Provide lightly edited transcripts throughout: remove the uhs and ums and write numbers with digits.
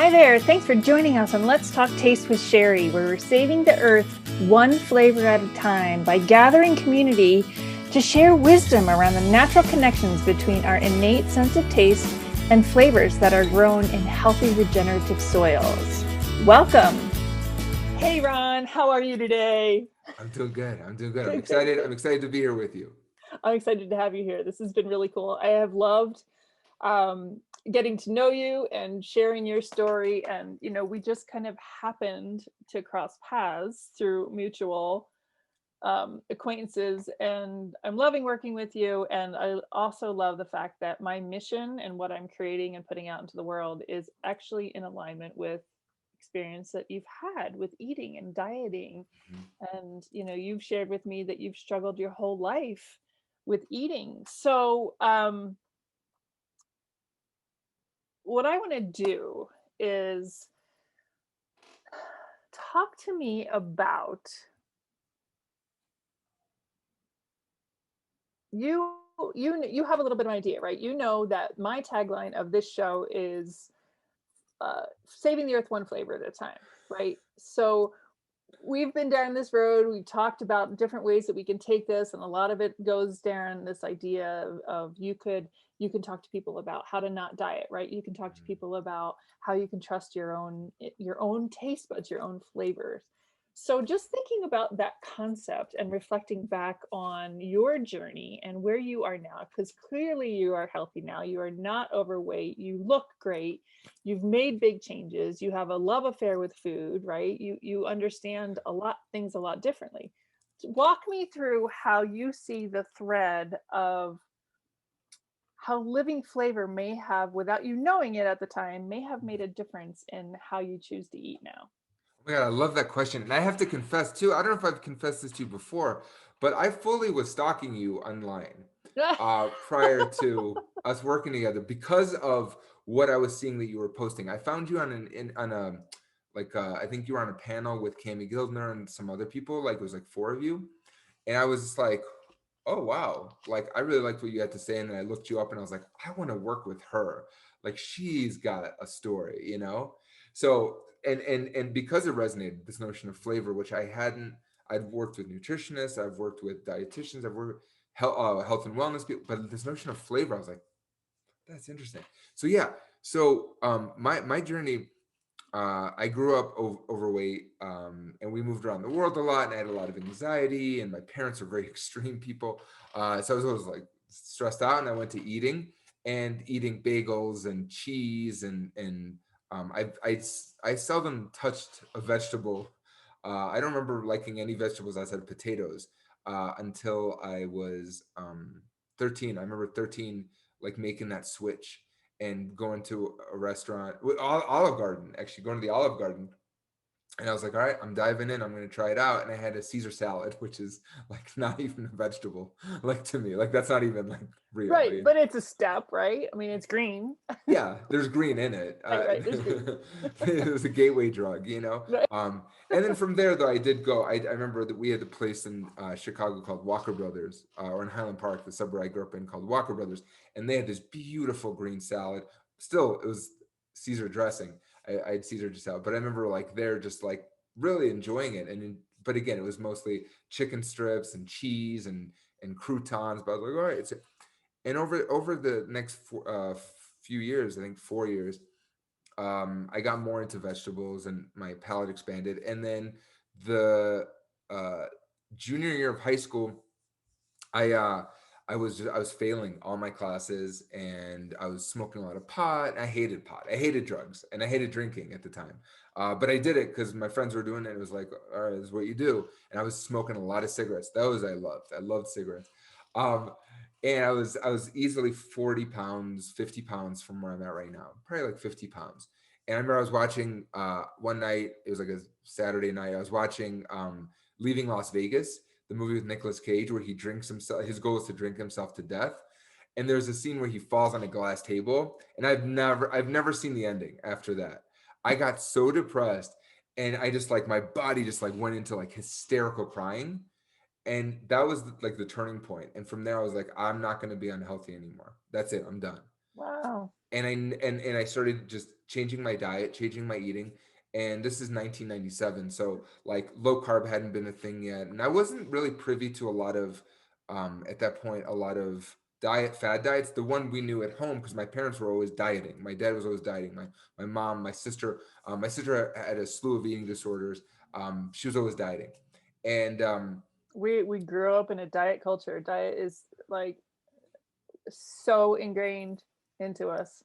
Hi there. Thanks for joining us on Let's Talk Taste with Sherry, where we're saving the earth one flavor at a time by gathering community to share wisdom around the natural connections between our innate sense of taste and flavors that are grown in healthy, regenerative soils. Welcome. Hey, Ron. How are you today? I'm doing good. I'm doing good. I'm Good, good, excited. I'm good. excited to be here with you. I'm excited to have you here. This has been really cool. I have loved um, getting to know you and sharing your story. And, we just kind of happened to cross paths through mutual acquaintances. And I'm loving working with you. And I also love the fact that my mission and what I'm creating and putting out into the world is actually in alignment with experience that you've had with eating and dieting. Mhm. And, you've shared with me that you've struggled your whole life with eating. So, what I want to do is talk to me about you. You have a little bit of an idea, right? You know that my tagline of this show is saving the earth one flavor at a time, right? So we've been down this road. We've talked about different ways that we can take this, and a lot of it goes down this idea of you can talk to people about how to not diet, right? You can talk to people about how you can trust your own taste buds, your own flavors. So just thinking about that concept and reflecting back on your journey and where you are now, because clearly you are healthy now, you are not overweight, you look great, you've made big changes, you have a love affair with food, right? You understand a lot things a lot differently. Walk me through how you see the thread of how living flavor may have, without you knowing it at the time, may have made a difference in how you choose to eat now. Oh my God, I love that question. And I have to confess too, I don't know if I've confessed this to you before, but I fully was stalking you online prior to us working together because of what I was seeing that you were posting. I found you on a I think you were on a panel with Cami Gildner and some other people, like it was like four of you. And I was just like, oh wow, like I really liked what you had to say. And then I looked you up and I was like, I want to work with her. Like she's got a story, you know? So and because it resonated, this notion of flavor, which I'd worked with nutritionists, I've worked with dietitians, I've worked health and wellness people, but this notion of flavor, I was like, that's interesting. So yeah, so my journey, I grew up overweight, and we moved around the world a lot, and I had a lot of anxiety, and my parents were very extreme people, so I was always like stressed out, and I went to eating bagels and cheese, and I seldom touched a vegetable. I don't remember liking any vegetables outside of potatoes until I was 13. I remember 13, like making that switch and going to a restaurant with Olive Garden, actually going to the Olive Garden. And I was like, all right, I'm diving in. I'm going to try it out. And I had a Caesar salad, which is like not even a vegetable, like to me, like that's not even like real. Right, but it's a step, right? I mean, it's green. Yeah, there's green in it. Right, right. There's green. It was a gateway drug, you know. Right. And then from there, though, I did go. I remember that we had a place in Chicago called Walker Brothers, or in Highland Park, the suburb I grew up in, called Walker Brothers, and they had this beautiful green salad. Still, it was Caesar dressing. I had Caesar salad, but I remember like they're just like really enjoying it. But again, it was mostly chicken strips and cheese and croutons. But I was like, all right, and over the next few years, I think 4 years, I got more into vegetables and my palate expanded. And then the uh, junior year of high school, I uh, I was failing all my classes and I was smoking a lot of pot. I hated pot. I hated drugs and I hated drinking at the time. But I did it because my friends were doing it. And it was like, all right, this is what you do. And I was smoking a lot of cigarettes. Those I loved. I loved cigarettes. Um, and I was easily 40 pounds, 50 pounds from where I'm at right now, probably like 50 pounds. And I remember I was watching one night, it was like a Saturday night, I was watching Leaving Las Vegas, the movie with Nicolas Cage, where he drinks himself. His goal is to drink himself to death. And there's a scene where he falls on a glass table, and I've never seen the ending after that. I got so depressed, and I just like my body just like went into like hysterical crying, and that was like the turning point. And from there, I was like, I'm not going to be unhealthy anymore. That's it. I'm done. Wow. and I started just changing my diet, changing my eating. And this is 1997, so like low carb hadn't been a thing yet, and I wasn't really privy to a lot of at that point a lot of fad diets. The one we knew at home, because my parents were always dieting. My dad was always dieting. My mom, my sister had a slew of eating disorders. She was always dieting, and We grew up in a diet culture. Diet is like so ingrained into us.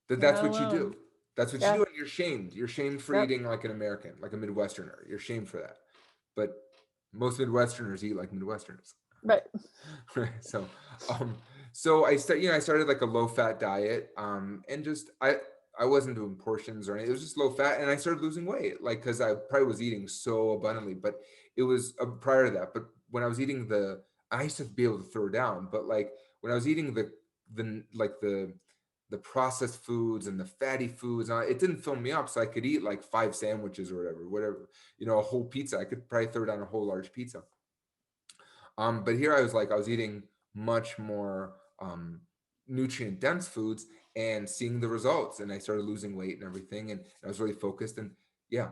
You're that's not what you alone. do. That's what you Yeah. do, and you're shamed. You're shamed for Yep. eating like an American, like a Midwesterner. You're shamed for that. But most Midwesterners eat like Midwesterners. Right. so, um, I started like a low fat diet, and just I wasn't doing portions or anything. It was just low fat, and I started losing weight, like because I probably was eating so abundantly. But it was prior to that. But when I was eating I used to be able to throw down. But like when I was eating the processed foods and the fatty foods, it didn't fill me up, so I could eat like 5 sandwiches or whatever, a whole pizza. I could probably throw down a whole large pizza. But here I was eating much more nutrient dense foods and seeing the results, and I started losing weight and everything, and I was really focused, and yeah.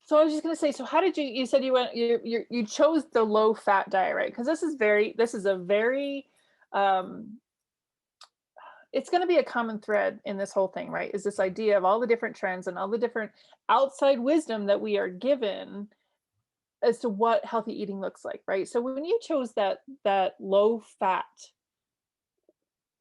So I was just gonna say, so how did you said you chose the low fat diet, right? Because this is a very um it's going to be a common thread in this whole thing, right? Is this idea of all the different trends and all the different outside wisdom that we are given as to what healthy eating looks like, right? So when you chose that low fat,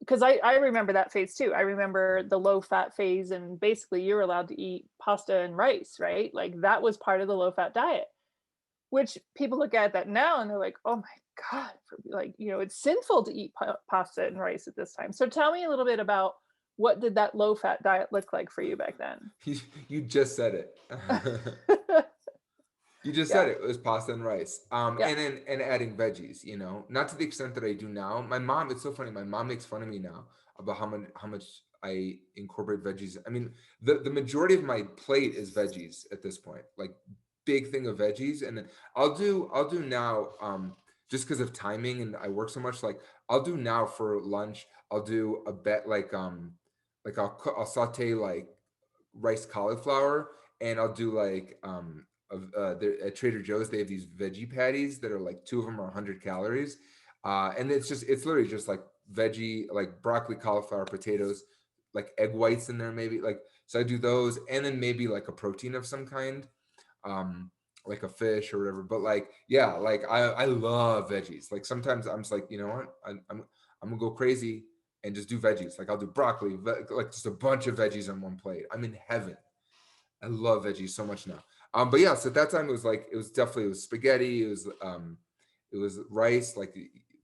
because I remember that phase too. I remember the low fat phase, and basically you're allowed to eat pasta and rice, right? Like that was part of the low fat diet, which people look at that now and they're like, oh my God, like, it's sinful to eat pasta and rice at this time. So tell me a little bit about what did that low fat diet look like for you back then? You just said it. You just Yeah. said it. It was pasta and rice. Yeah. And adding veggies, not to the extent that I do now. My mom, it's so funny. My mom makes fun of me now about how much I incorporate veggies. I mean, the majority of my plate is veggies at this point. Like big thing of veggies. And then I'll do now, just because of timing and I work so much, like I'll do now for lunch, I'll do a bet like I'll saute like rice cauliflower, and I'll do like at Trader Joe's they have these veggie patties that are like two of them are 100 calories, and it's literally just like veggie, like broccoli, cauliflower, potatoes, like egg whites in there maybe, like, so I do those, and then maybe like a protein of some kind, um like a fish or whatever. But like, yeah, like I love veggies. Like sometimes I'm just like, you know what, I'm gonna go crazy and just do veggies. Like I'll do broccoli, like just a bunch of veggies on one plate. I'm in heaven. I love veggies so much now. But yeah, so at that time it was spaghetti, it was rice, like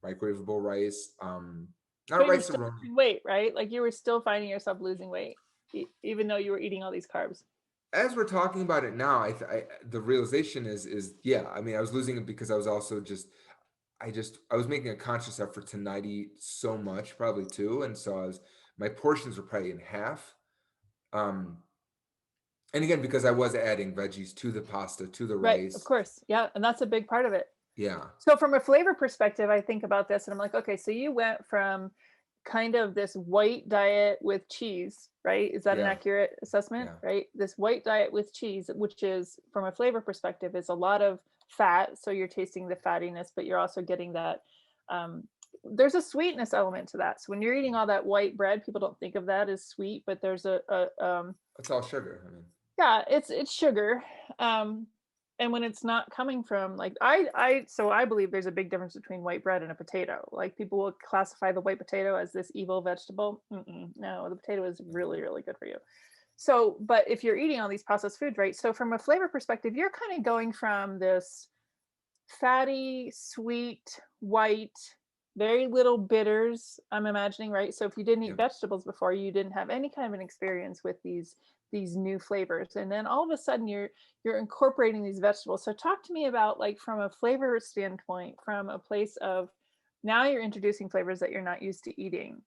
microwavable rice, But not you were rice still aroma. losing weight, right? Like you were still finding yourself losing weight, even though you were eating all these carbs. As we're talking about it now, the realization is yeah. I mean, I was losing it because I was also I was making a conscious effort to not eat so much, probably too, and so my portions were probably in half. Um, and again, because I was adding veggies to the pasta, to the Right, of rice. course. Yeah, and that's a big part of it. Yeah, So from a flavor perspective, I think about this and I'm like, okay, so you went from kind of this white diet with cheese, right? Is that an yeah, accurate assessment, yeah. right? This white diet with cheese, which is from a flavor perspective, is a lot of fat. So you're tasting the fattiness, but you're also getting that. Um, there's a sweetness element to that. So when you're eating all that white bread, people don't think of that as sweet, but there's It's all sugar. I mean, yeah, it's sugar. Um, and when it's not coming from like I believe there's a big difference between white bread and a potato. Like people will classify the white potato as this evil vegetable. No, the potato is really, really good for you. So, but if you're eating all these processed foods, right? So from a flavor perspective, you're kind of going from this fatty, sweet, white, very little bitters, I'm imagining, right? So if you didn't yeah. eat vegetables before, you didn't have any kind of an experience with these new flavors. And then all of a sudden you're incorporating these vegetables. So talk to me about like from a flavor standpoint, from a place of now you're introducing flavors that you're not used to eating.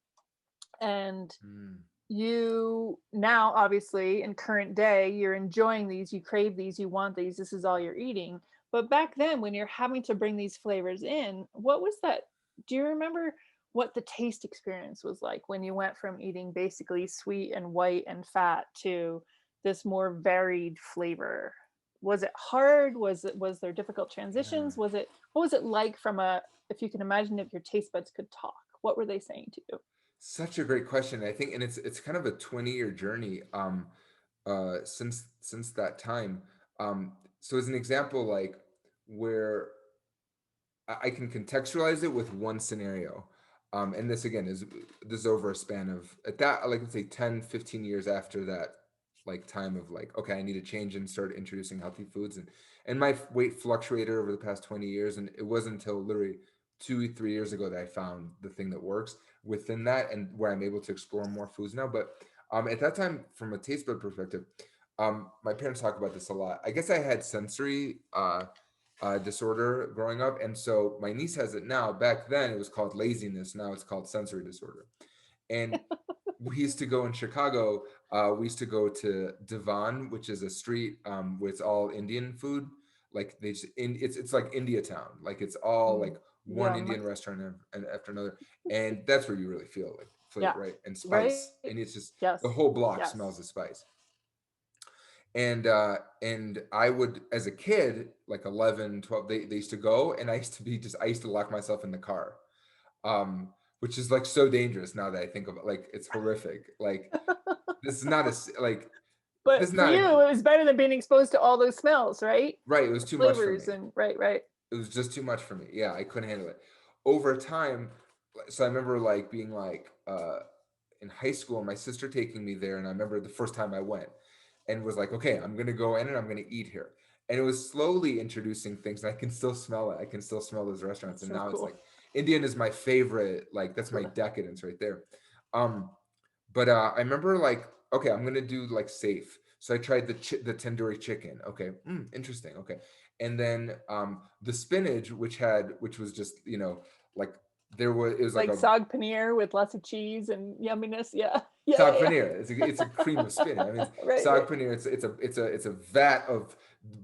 And Mm. you now obviously in current day you're enjoying these, you crave these, you want these, this is all you're eating. But back then when you're having to bring these flavors in, what was that? Do you remember what the taste experience was like when you went from eating basically sweet and white and fat to this more varied flavor. Was it hard? Was there difficult Yeah. transitions? What was it like from a, if you can imagine if your taste buds could talk, what were they saying to you? Such a great question. I think, and it's kind of a 20-year journey since that time. So as an example, like where I can contextualize it with one scenario. And this again is over a span of at that, like let's say 10, 15 years after that, like time of like, okay, I need to change and start introducing healthy foods. And my weight fluctuated over the past 20 years. And it wasn't until literally 2, 3 years ago that I found the thing that works within that and where I'm able to explore more foods now. But at that time, from a taste bud perspective, my parents talk about this a lot. I guess I had sensory disorder growing up. And so my niece has it now. Back then it was called laziness. Now it's called sensory disorder. And we used to go in Chicago. We used to go to Devon, which is a street where it's all Indian food. Like it's like India town. Like it's all Mm, like one yum. Indian restaurant and after another. And that's where you really feel like Yeah. flavor, right? And Right. spice. And it's just the Yes. whole block Yes. smells of spice. And I would, as a kid, like 11, 12, they used to go, and I used to lock myself in the car, which is like so dangerous now that I think of it. Like it's horrific. Like this is not a like this But is for not a you, it was better than being exposed to all those smells, right? right. It was The too much for flavors me. and right, right. It was just too much for me. Yeah, I couldn't handle it. Over time, so I remember like being like in high school, my sister taking me there, and I remember the first time I went and was like, okay, I'm gonna go in and I'm gonna eat here. And it was slowly introducing things. And I can still smell it. I can still smell those restaurants. That's And so now it's cool. like Indian is my favorite. Like that's my Cool. decadence right there. Um, but I remember like, okay, I'm gonna do like safe. So I tried the tandoori chicken. Okay, interesting. Okay, and then the spinach, which was just like it was like Like a sag paneer with lots of cheese and yumminess. Yeah. Yeah, sag yeah, yeah. paneer. It's a cream of spinach. I mean, Right, sag right. paneer. It's a vat of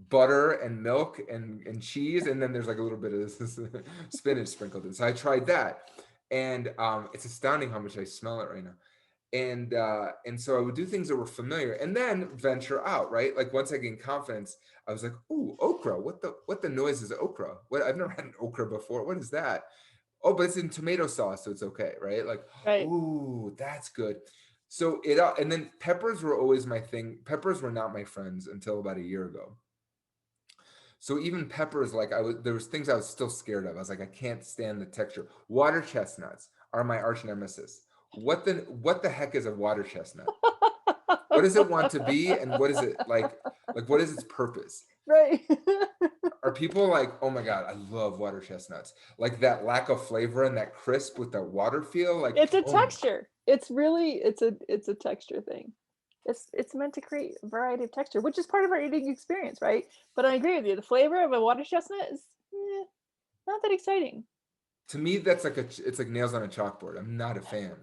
butter and milk and cheese, and then there's like a little bit of this spinach sprinkled in. So I tried that, and it's astounding how much I smell it right now. And so I would do things that were familiar, and then venture out. Right, like once I gained confidence, I was like, "Ooh, okra! What the noise is okra? What I've never had an okra before. What is that? Oh, but it's in tomato sauce, so it's okay, right? Like, Right. ooh, that's good." So and then peppers were always my thing. Peppers were not my friends until about a year ago. So even peppers, like there was things I was still scared of. I was like, I can't stand the texture. Water chestnuts are my arch nemesis. What the heck is a water chestnut? What does it want to be, and what is it like? Like, what is its purpose? Right. Are people like, oh my god, I love water chestnuts, like that lack of flavor and that crisp with that water feel, like It's a oh my. texture. It's a texture thing. It's meant to create variety of texture, which is part of our eating experience, right? But I agree with you. The flavor of a water chestnut is not that exciting. To me, that's like it's like nails on a chalkboard. I'm not a fan.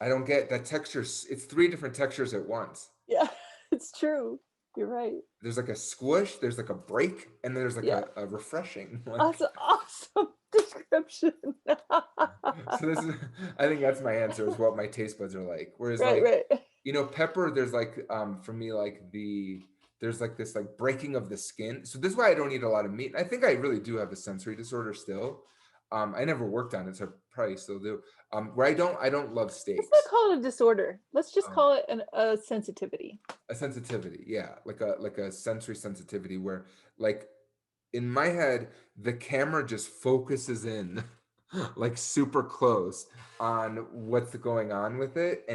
I don't get that texture. It's three different textures at once. Yeah, it's true. You're right. There's like a squish, there's like a break, and then there's like Yeah, a refreshing. that's Like an awesome description. so this is I think that's my answer is what my taste buds are like. Whereas Right, like, right. pepper, there's like for me like there's like this like breaking of the skin. So this is why I don't eat a lot of meat. And I think I really do have a sensory disorder still. I never worked on it, so I probably still do. Where I don't love Let's not steaks. call it a disorder. Let's just Um, call it a sensitivity. a sensitivity, yeah, like a sensory sensitivity where like in my head, the camera just focuses in like super close on what's going on with it.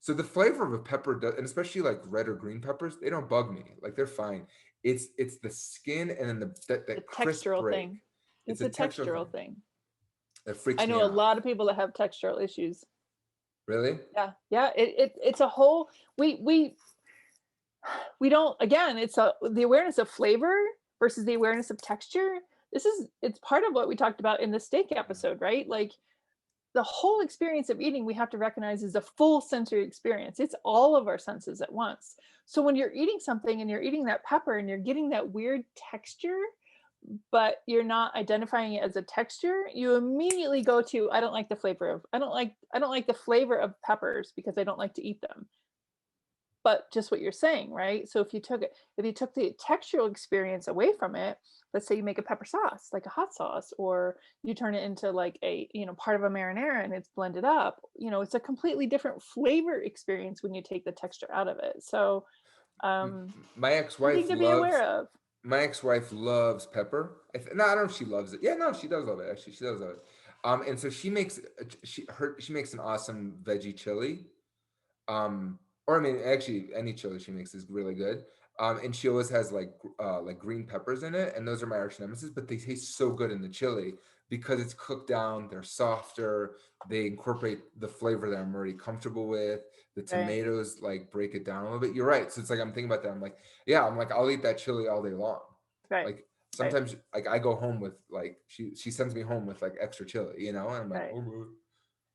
So the flavor of a pepper does, and especially like red or green peppers, they don't bug me. Like they're fine. It's the skin and then The that crisp textural break. thing. It's It's a a textural textural thing thing. that I freaks me know a out. lot of people that have textural issues. Really? Yeah, yeah. It's a whole we don't, again, it's the awareness of flavor versus the awareness of texture. It's part of what we talked about in the steak episode, right? Like the whole experience of eating, we have to recognize is a full sensory experience. It's all of our senses at once. So when you're eating something and you're eating that pepper and you're getting that weird texture, but you're not identifying it as a texture, you immediately go to, I don't like the flavor of, I don't like the flavor of peppers because I don't like to eat them. But just what you're saying, right? So if you took the textural experience away from it, let's say you make a pepper sauce, like a hot sauce, or you turn it into like a, part of a marinara and it's blended up, it's a completely different flavor experience when you take the texture out of it. So, My something ex-wife to be aware loves of. my ex-wife loves pepper. No, I don't know if she loves it. Yeah, no, she does love it actually. She does love it. And so she makes an awesome veggie chili. Or I mean, actually, any chili she makes is really good. And she always has like green peppers in it, and those are my arch nemesis. But they taste so good in the chili because it's cooked down. They're softer. They incorporate the flavor that I'm already comfortable with. The Right, tomatoes like break it down a little bit. You're right. So it's like I'm thinking about that. I'm like, yeah, I'm like I'll eat that chili all day long. right, Like right, sometimes like I go home with like she sends me home with like extra chili, and I'm like, right. oh,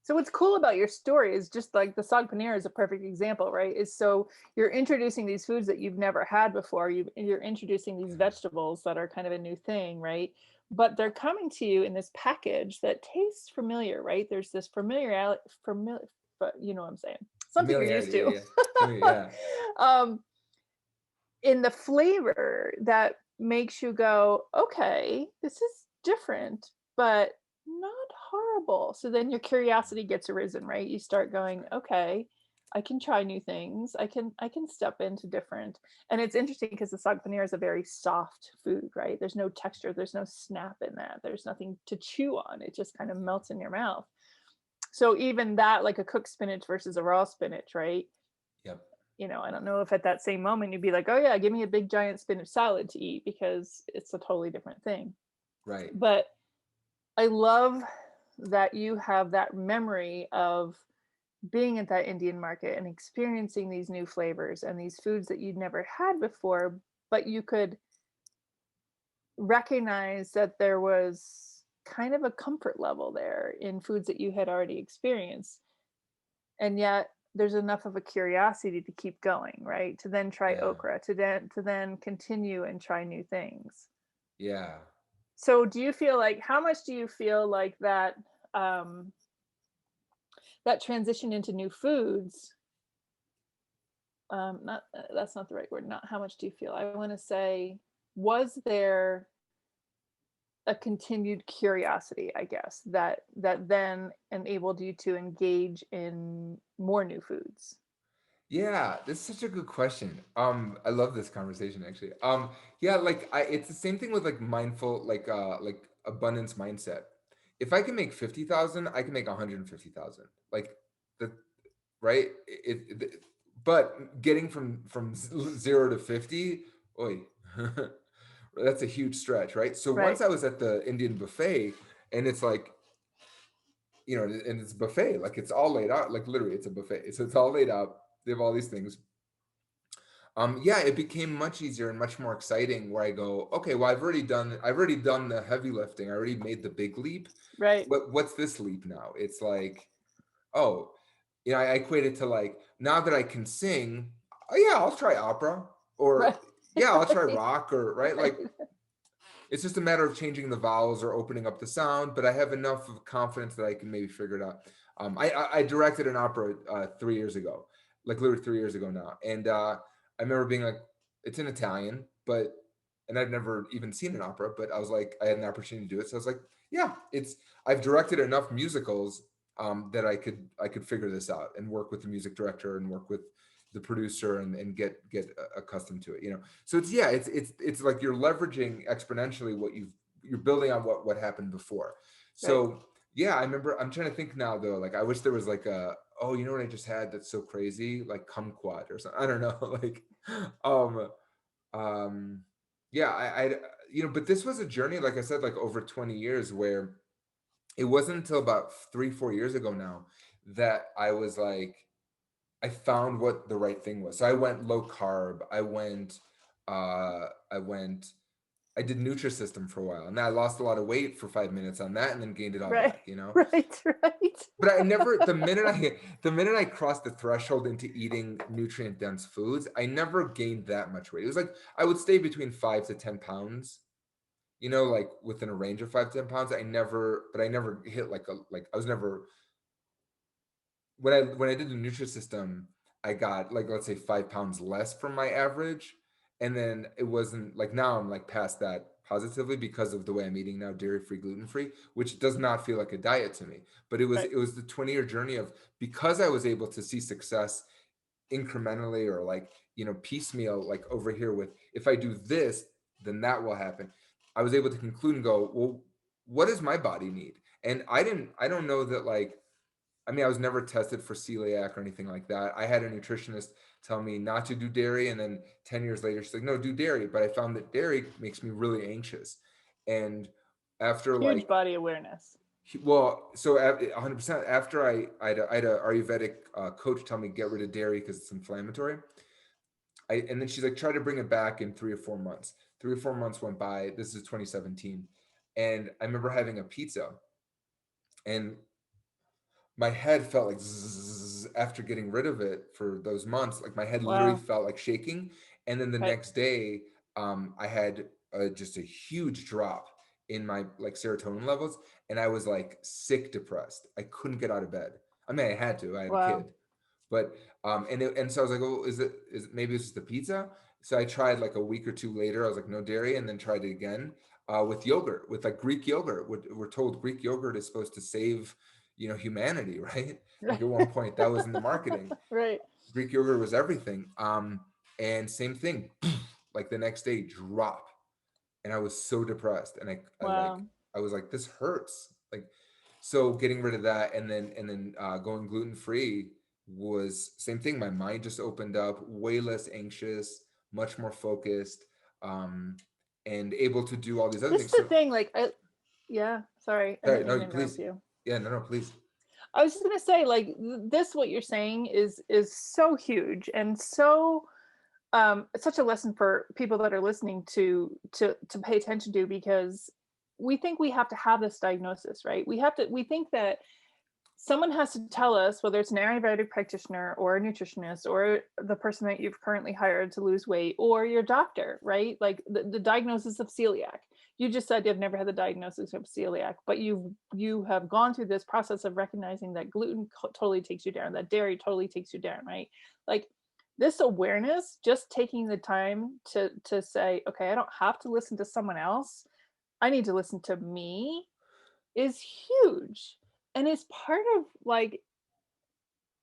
So what's cool about your story is just like the saag paneer is a perfect example, right? Is so you're introducing these foods that you've never had before. You're introducing these yeah, vegetables that are kind of a new thing, right? But they're coming to you in this package that tastes familiar, right? There's this familiarity, but you know what I'm saying? Something you're used familiarity, to. yeah, yeah, um, in the flavor that makes you go, okay, this is different, but not horrible. So then your curiosity gets arisen, right? You start going, okay, I can try new things. I can step into different. And it's interesting because the saag paneer is a very soft food, right? There's no texture, there's no snap in that. There's nothing to chew on. It just kind of melts in your mouth. So even that, like a cooked spinach versus a raw spinach, right? yep, I don't know if at that same moment you'd be like, oh yeah, give me a big giant spinach salad to eat because it's a totally different thing. right. But I love that you have that memory of being at that Indian market and experiencing these new flavors and these foods that you'd never had before, but you could recognize that there was kind of a comfort level there in foods that you had already experienced. And yet there's enough of a curiosity to keep going, right? To then try Yeah, okra, to then continue and try new things. yeah, So do you feel like, how much do you feel like that, um that transition into new foods, not that's not the right word, not how much do you feel, I want to say, was there a continued curiosity, I guess, that then enabled you to engage in more new foods? yeah. This is such a good question. I love this conversation actually. Yeah, like it's the same thing with like mindful, like abundance mindset. If I can make 50,000, I can make 150,000. Like the right. But getting from 0 to 50, oi, that's a huge stretch, right? So Right, once I was at the Indian buffet, and it's like and it's a buffet, like it's all laid out, like literally it's a buffet. So it's all laid out. They have all these things. Yeah, it became much easier and much more exciting where I go, okay, well, I've already done the heavy lifting. I already made the big leap. right, What's this leap now? It's like, oh, I equate it to like now that I can sing, oh yeah, I'll try opera, or right, yeah, I'll try right, rock, or right, like right, it's just a matter of changing the vowels or opening up the sound, but I have enough of confidence that I can maybe figure it out. I directed an opera 3 years ago, like literally 3 years ago now, and I remember being like, it's in Italian, and I'd never even seen an opera, but I was like, I had an opportunity to do it, so I was like, yeah, I've directed enough musicals that I could figure this out and work with the music director and work with the producer and get accustomed to it. So it's like you're leveraging exponentially you're building on what happened before. right. So yeah, I remember. I'm trying to think now though. Like I wish there was like oh, you know what I just had that's so crazy, like kumquat or something. I don't know. Like um um yeah, but this was a journey, like I said, like over 20 years, where it wasn't until about 3-4 years ago now that I was like, I found what the right thing was. So I went low carb. I went, I did Nutrisystem for a while, and I lost a lot of weight for 5 minutes on that, and then gained it all Right, back. right, right. But I never, the minute I crossed the threshold into eating nutrient dense foods, I never gained that much weight. It was like I would stay between 5 to 10 pounds, like within a range of 5 to 10 pounds. But I never hit like I was never when I did the Nutrisystem, I got like, let's say, 5 pounds less from my average, and then it wasn't like, now I'm like past that positively because of the way I'm eating now, dairy free, gluten free, which does not feel like a diet to me. But Right. it was the 20-year journey of, because I was able to see success incrementally, or like, piecemeal, like over here with, if I do this, then that will happen. I was able to conclude and go, well, what does my body need? And I don't know that, like, I mean, I was never tested for celiac or anything like that. I had a nutritionist tell me not to do dairy, and then 10 years later, she's like, no, do dairy. But I found that dairy makes me really anxious. And after Huge like, body awareness. well, so 100%, after I had a Ayurvedic coach tell me get rid of dairy because it's inflammatory. And then she's like, try to bring it back in 3 or 4 months. 3 or 4 months went by. This is 2017. And I remember having a pizza, and my head felt like zzz after getting rid of it for those months. Like, my head literally Wow. felt like shaking. And then the Right. next day, I had just a huge drop in my like serotonin levels, and I was like sick, depressed. I couldn't get out of bed. I mean, I had to. I had a kid, Wow. but and so I was like, oh, is maybe it's just the pizza? So I tried like a week or two later. I was like, no dairy, and then tried it again with yogurt, with like Greek yogurt. We're told Greek yogurt is supposed to save, humanity, right? Like, at one point that was in the marketing. Right. Greek yogurt was everything. And same thing, like the next day, drop, and I was so depressed, and Wow. I was like, this hurts. Like, so getting rid of that, and then going gluten free was same thing. My mind just opened up, way less anxious, much more focused, um, and able to do all these other This is things. the So, thing, like, yeah, sorry, I sorry, didn't mean no, to interrupt please, you. yeah, no, no, please. I was just gonna say, like, this, what you're saying is so huge and so it's such a lesson for people that are listening to pay attention to, because we think we have to have this diagnosis, right? We think that someone has to tell us, whether it's an Ayurvedic practitioner or a nutritionist or the person that you've currently hired to lose weight or your doctor, right? Like the diagnosis of celiac. You just said you've never had the diagnosis of celiac, but you have gone through this process of recognizing that gluten totally takes you down, that dairy totally takes you down, right? Like this awareness, just taking the time to say, okay, I don't have to listen to someone else. I need to listen to me, is huge, and is part of like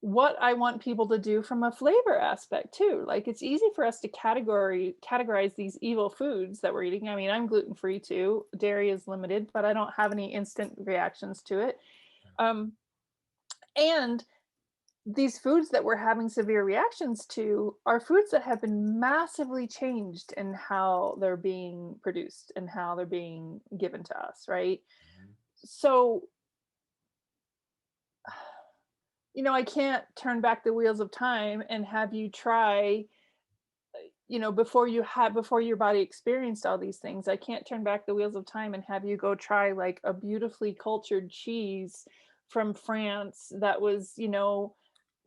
what I want people to do from a flavor aspect too. Like it's easy for us to categorize these evil foods that we're eating. I mean, I'm gluten free too. Dairy is limited, but I don't have any instant reactions to it. Um, and these foods that we're having severe reactions to are foods that have been massively changed in how they're being produced and how they're being given to us, right? Mhm. So I can't turn back the wheels of time and have you try, before your body experienced all these things. I can't turn back the wheels of time and have you go try like a beautifully cultured cheese from France that was,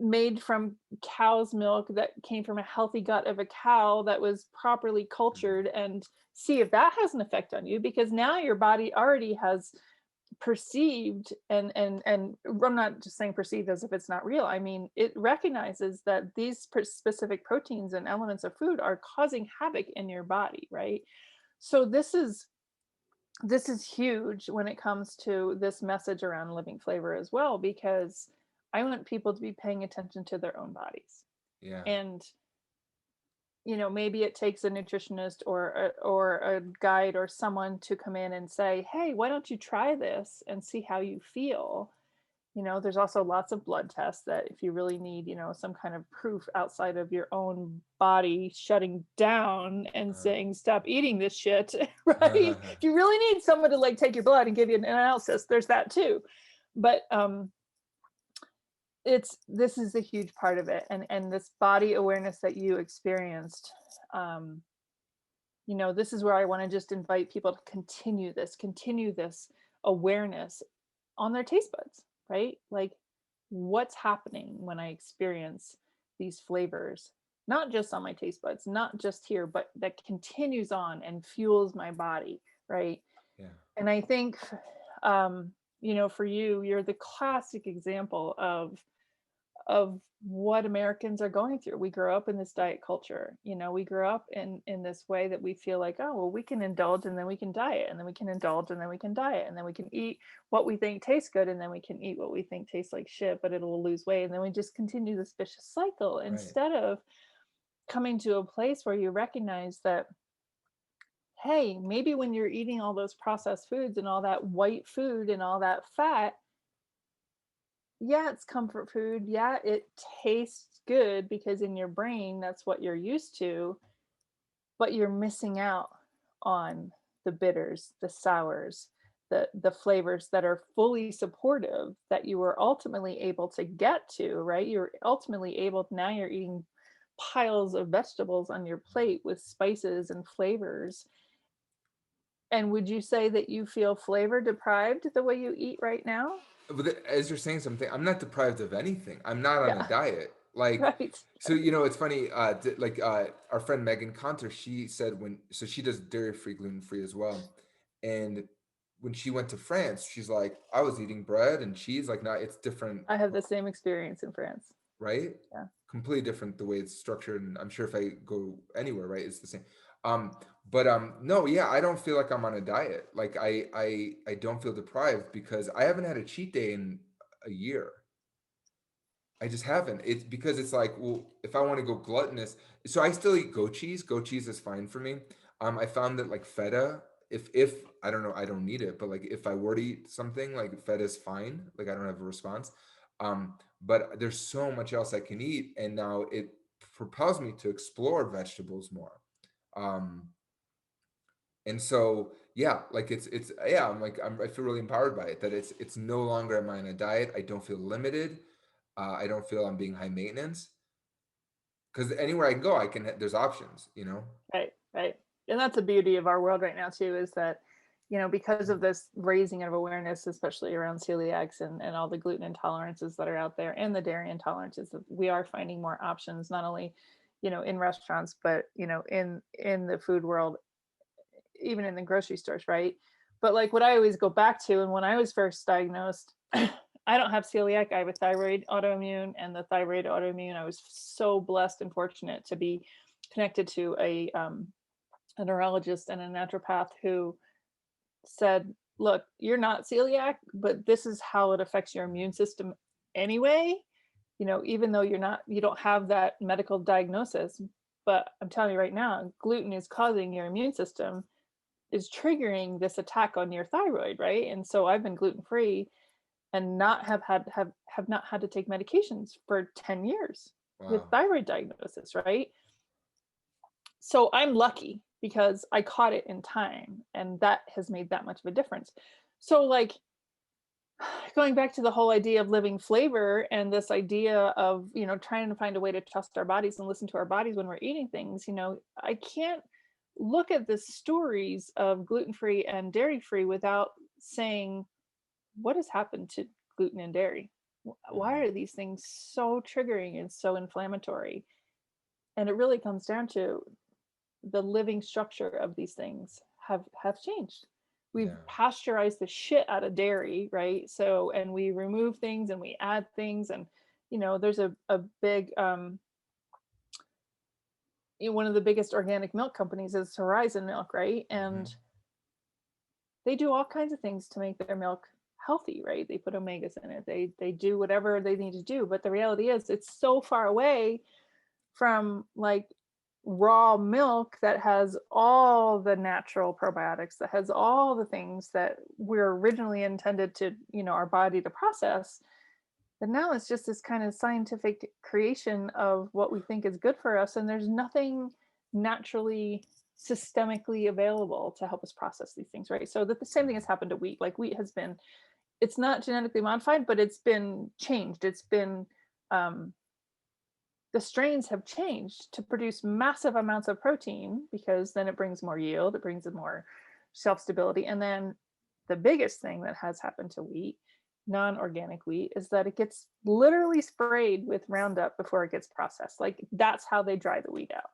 made from cow's milk that came from a healthy gut of a cow that was properly cultured, and see if that has an effect on you, because now your body already has perceived, and I'm not just saying perceived as if it's not real. I mean, it recognizes that these specific proteins and elements of food are causing havoc in your body, right? So this is huge when it comes to this message around living flavor as well, because I want people to be paying attention to their own bodies. Yeah. And maybe it takes a nutritionist or a guide or someone to come in and say, hey, why don't you try this and see how you feel. There's also lots of blood tests that if you really need some kind of proof outside of your own body shutting down and saying stop eating this shit, right? If you really need someone to like take your blood and give you an analysis, there's that too. But this is a huge part of it, and this body awareness that you experienced. um this is where I want to just invite people to continue this awareness on their taste buds, right? Like what's happening when I experience these flavors, not just on my taste buds, not just here, but that continues on and fuels my body. right? Yeah. And I think, um, for you, you're the classic example of what Americans are going through. We grow up in this diet culture. We grow up in this way that we feel like, oh, well, we can indulge and then we can diet, and then we can indulge and then we can diet, and then we can eat what we think tastes good, and then we can eat what we think tastes like shit, but it'll lose weight, and then we just continue this vicious cycle Right. instead of coming to a place where you recognize that, hey, maybe when you're eating all those processed foods and all that white food and all that fat, yeah, it's comfort food. Yeah, it tastes good because in your brain, that's what you're used to, but you're missing out on the bitters, the sours, the flavors that are fully supportive that you were ultimately able to get to, right? You're ultimately able, now you're eating piles of vegetables on your plate with spices and flavors. And would you say that you feel flavor deprived the way you eat right now? But as you're saying something, I'm not deprived of anything. I'm not on a Yeah, diet. Like, right. so it's funny. Our friend Megan Conter, she said so she does dairy free, gluten free as well, and when she went to France, she's like, I was eating bread and cheese. Like, not it's different, I have the same experience in France. right? Yeah. Completely different the way it's structured, and I'm sure if I go anywhere, right, it's the same. Um, but no, yeah, I don't feel like I'm on a diet. Like I don't feel deprived because I haven't had a cheat day in a year. I just haven't. It's because it's like, well, if I want to go gluttonous, so I still eat goat cheese. Goat cheese is fine for me. I found that like feta, if I don't know, I don't need it, but like if I were to eat something, like feta is fine. Like I don't have a response. But there's so much else I can eat, and now it propels me to explore vegetables more. Um, and so yeah, like it's yeah, I feel really empowered by it. That it's no longer am I on a diet. I don't feel limited. I don't feel I'm being high maintenance because anywhere I go, there's options, you know? Right, right. And that's the beauty of our world right now too, is that, because of this raising of awareness, especially around celiacs and all the gluten intolerances that are out there and the dairy intolerances, that we are finding more options, not only, in restaurants, but, in the food world, even in the grocery stores, right? But like what I always go back to, and when I was first diagnosed, I don't have celiac, I have a thyroid autoimmune, and the thyroid autoimmune, I was so blessed and fortunate to be connected to a neurologist and a naturopath who said, look, you're not celiac, but this is how it affects your immune system anyway, even though you don't have that medical diagnosis. But I'm telling you right now, gluten is causing your immune system, is triggering this attack on your thyroid, right? And so I've been gluten free and not have not had to take medications for 10 years with Wow. thyroid diagnosis, right? So I'm lucky because I caught it in time, and that has made that much of a difference. So like, going back to the whole idea of living flavor and this idea of, trying to find a way to trust our bodies and listen to our bodies when we're eating things, I can't look at the stories of gluten-free and dairy-free without saying, what has happened to gluten and dairy? Why Mhm. are these things so triggering and so inflammatory? And it really comes down to the living structure of these things have changed. We've Yeah. pasteurized the shit out of dairy, right? So, and we remove things and we add things, and there's a big one of the biggest organic milk companies is Horizon Milk, right? And Hmm. they do all kinds of things to make their milk healthy, right? They put omegas in it. They do whatever they need to do, but the reality is it's so far away from like raw milk that has all the natural probiotics, that has all the things that we're originally intended to, our body to process. But now it's just this kind of scientific creation of what we think is good for us, and there's nothing naturally systemically available to help us process these things, right? So that the same thing has happened to wheat. Like wheat has been, it's not genetically modified, but it's been changed. It's been the strains have changed to produce massive amounts of protein, because then it brings more yield, it brings more shelf stability. And then the biggest thing that has happened to wheat, non-organic wheat, is that it gets literally sprayed with Roundup before it gets processed. Like that's how they dry the wheat out.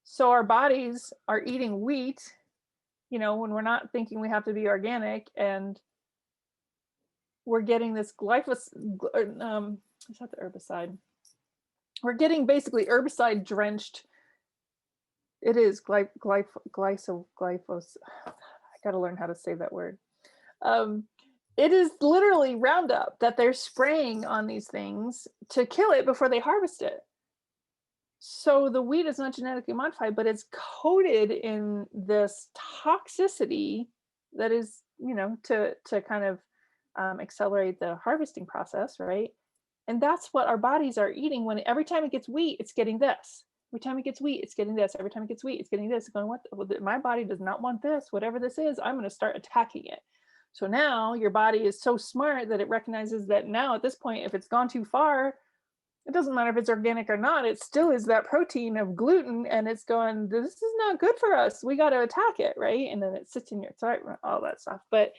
So our bodies are eating wheat you know, when we're not thinking we have to be organic, and we're getting this is that the herbicide? We're getting basically herbicide drenched. It is glyphos. I got to learn how to say that word. Um, it is literally Roundup that they're spraying on these things to kill it before they harvest it. So the wheat is not genetically modified, but it's coated in this toxicity that is, you know, to kind of accelerate the harvesting process, right? And that's what our bodies are eating. When every time it gets wheat, it's getting this. Every time it gets wheat, it's getting this. Every time it gets wheat, it's getting this. It's going, what? My body does not want this. Whatever this is, I'm going to start attacking it. So now your body is so smart that it recognizes that now at this point, if it's gone too far, it doesn't matter if it's organic or not, it still is that protein of gluten, and it's going, this is not good for us. We got to attack it, right? And then it sits in your throat, all that stuff. But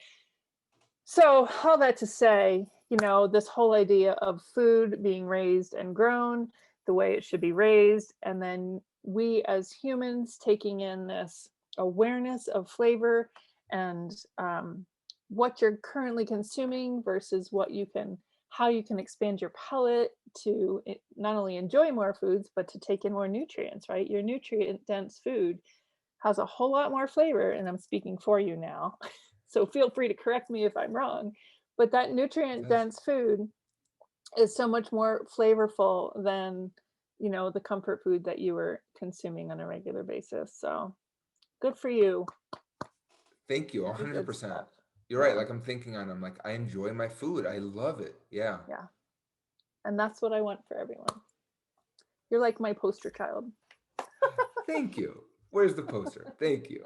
so all that to say, you know, this whole idea of food being raised and grown the way it should be raised, and then we as humans taking in this awareness of flavor and what you're currently consuming versus what you can, how you can expand your palate to not only enjoy more foods, but to take in more nutrients, right? Your nutrient dense food has a whole lot more flavor, and I'm speaking for you now. So feel free to correct me if I'm wrong, but that nutrient dense food is so much more flavorful than, you know, the comfort food that you were consuming on a regular basis. So good for you. Thank you, Very good 100%. stuff. You're right. Like I'm thinking on, I'm like, I enjoy my food. I love it. Yeah. Yeah. And that's what I want for everyone. You're like my poster child. Thank you. Where's the poster? Thank you.